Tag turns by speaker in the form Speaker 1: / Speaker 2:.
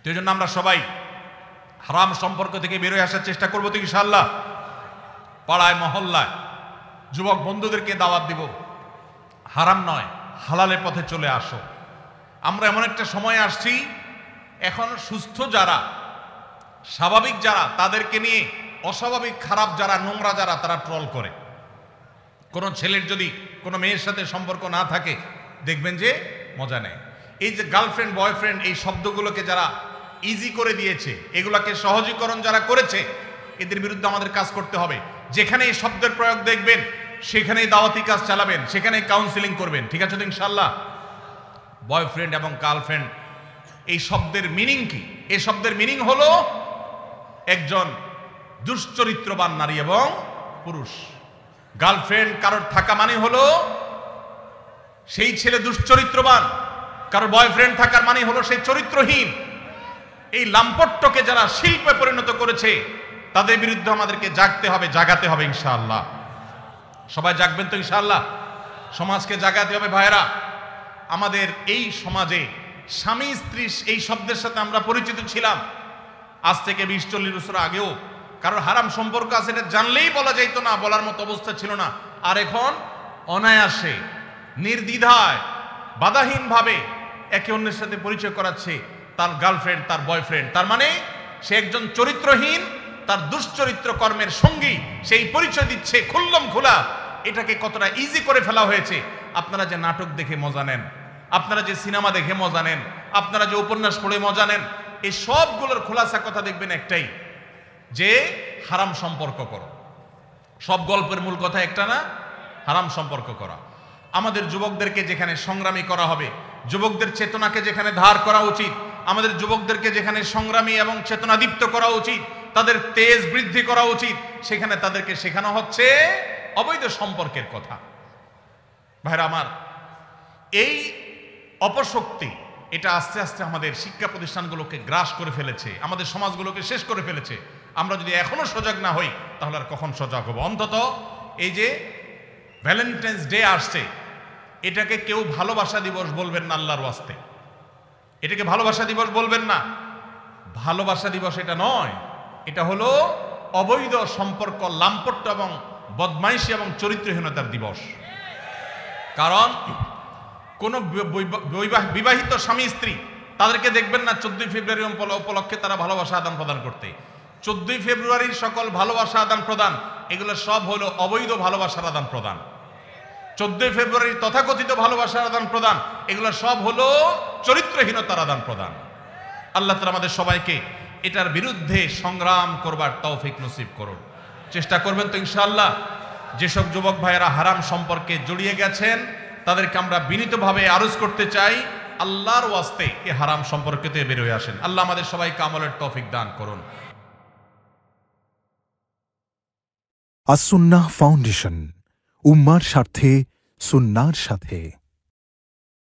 Speaker 1: তো এই জন্য আমরা সবাই হারাম সম্পর্ক থেকে বেরোয় আসার চেষ্টা করবো তো ইনশাআল্লাহ। পাড়ায় মহল্লায় যুবক বন্ধুদেরকে দাওয়াত দিব, হারাম নয় হালালের পথে চলে আসো। আমরা এমন একটা সময় আসছি, এখন সুস্থ যারা, স্বাভাবিক যারা, তাদেরকে নিয়ে অস্বাভাবিক খারাপ যারা, নোংরা যারা, তারা ট্রল করে। কোনো ছেলের যদি কোনো মেয়ের সাথে সম্পর্ক না থাকে, দেখবেন যে মজা নেয়। এই যে গার্লফ্রেন্ড বয়ফ্রেন্ড এই শব্দগুলোকে যারা ইজি করে দিয়েছে, এগুলাকে সহজীকরণ যারা করেছে, এদের বিরুদ্ধে আমাদের কাজ করতে হবে। যেখানে এই শব্দের প্রয়োগ দেখবেন সেখানেই দাওয়াতি কাজ চালাবেন, সেখানেই কাউন্সিলিং করবেন, ঠিক আছে তো ইনশাআল্লাহ। বয়ফ্রেন্ড এবং গার্লফ্রেন্ড এই শব্দের মিনিং কি? এই শব্দের মিনিং হলো একজন দুশ্চরিত্রবান নারী এবং পুরুষ। গার্লফ্রেন্ড কারোর থাকা মানে হলো সেই ছেলে দুশ্চরিত্রবান, কারোর বয়ফ্রেন্ড থাকার মানে হলো সেই চরিত্রহীন। এই লাম্পট্যকে যারা শিল্পে পরিণত করেছে, তাদের বিরুদ্ধে আমাদেরকে জাগতে হবে, জাগাতে হবে ইনশাআল্লাহ। সবাই জাগবেন তো ইনশাআল্লাহ। সমাজকে জাগাতে হবে ভাইরা। আমাদের এই সমাজে স্বামী স্ত্রী এই শব্দের সাথে আমরা পরিচিত ছিলাম আজ থেকে 20-40 বছর আগেও। কারণ হারাম সম্পর্ক আছে এটা জানলেই বলা যাইত না, বলার মতো অবস্থা ছিল না। আর এখন অনায়াসে, নির্দ্বিধায়, বাধাহীনভাবে একে অন্যের সাথে পরিচয় করাচ্ছে তার গার্লফ্রেন্ড, তার বয়ফ্রেন্ড। তার মানে সে একজন চরিত্রহীন, তার দুশ্চরিত্র কর্মের সঙ্গী, সেই পরিচয় দিচ্ছে খুল্লম খোলা। এটাকে কতটা ইজি করে ফেলা হয়েছে। আপনারা যে নাটক দেখে মজা নেন, আপনারা যে সিনেমা দেখে মজা নেন, আপনারা যে উপন্যাস পড়ে মজা নেন, এই সবগুলোর খোলাসা কথা দেখবেন একটাই, যে হারাম সম্পর্ক করো। সব গল্পের মূল কথা একটা না, হারাম সম্পর্ক করা। আমাদের যুবকদেরকে যেখানে সংগ্রামী করা হবে, যুবকদের চেতনাকে যেখানে ধার করা উচিত, আমাদের যুবকদেরকে যেখানে সংগ্রামী এবং চেতনাদীপ্ত করা উচিত, তাদের তেজ বৃদ্ধি করা উচিত, সেখানে তাদেরকে শেখানো হচ্ছে অবৈধ সম্পর্কের কথা। ভাইরা আমার, এই অপশক্তি এটা আস্তে আস্তে আমাদের শিক্ষা প্রতিষ্ঠানগুলোকে গ্রাস করে ফেলেছে, আমাদের সমাজগুলোকে শেষ করে ফেলেছে। আমরা যদি এখনো সজাগ না হই, তাহলে আর কখন সজাগ হব? অন্তত এই যে ভ্যালেন্টাইন্স ডে আসছে, এটাকে কেউ ভালোবাসা দিবস বলবেন না আল্লাহর ওয়াস্তে। এটাকে ভালোবাসা দিবস বলবেন না। ভালোবাসা দিবস এটা নয়, এটা হলো অবৈধ সম্পর্ক, লাম্পট্য এবং বদমাইশি এবং চরিত্রহীনতার দিবস। কারণ কোন বিবাহিত স্বামী স্ত্রী তাদেরকে দেখবেন না 14 ফেব্রুয়ারি উপলক্ষে তারা ভালোবাসা আদান প্রদান করতে। 14 ফেব্রুয়ারির সকল ভালোবাসা আদান প্রদান এগুলো সব হলো অবৈধ ভালোবাসার আদান প্রদান। 14 ফেব্রুয়ারির তথাকথিত ভালোবাসার আদান প্রদান এগুলো সব হলো চরিত্রহীনতার আদান প্রদান। আল্লাহ তাআলা আমাদের সবাইকে এটার বিরুদ্ধে সংগ্রাম করবার তৌফিক নসিব করুন। চেষ্টা করবেন তো ইনশাআল্লাহ। যেসব যুবক ভাইয়েরা হারাম সম্পর্কে জড়িয়ে গেছেন, তাদেরকে আমরা বিনীতভাবে আরজ করতে চাই, আল্লাহর ওয়াস্তে এই হারাম সম্পর্কতে বের হয়ে আসেন। আল্লাহ আমাদের সবাইকে আমলের তৌফিক দান করুন।
Speaker 2: আস-সুন্নাহ ফাউন্ডেশন, উম্মার স্বার্থে সুন্নাহর সাথে।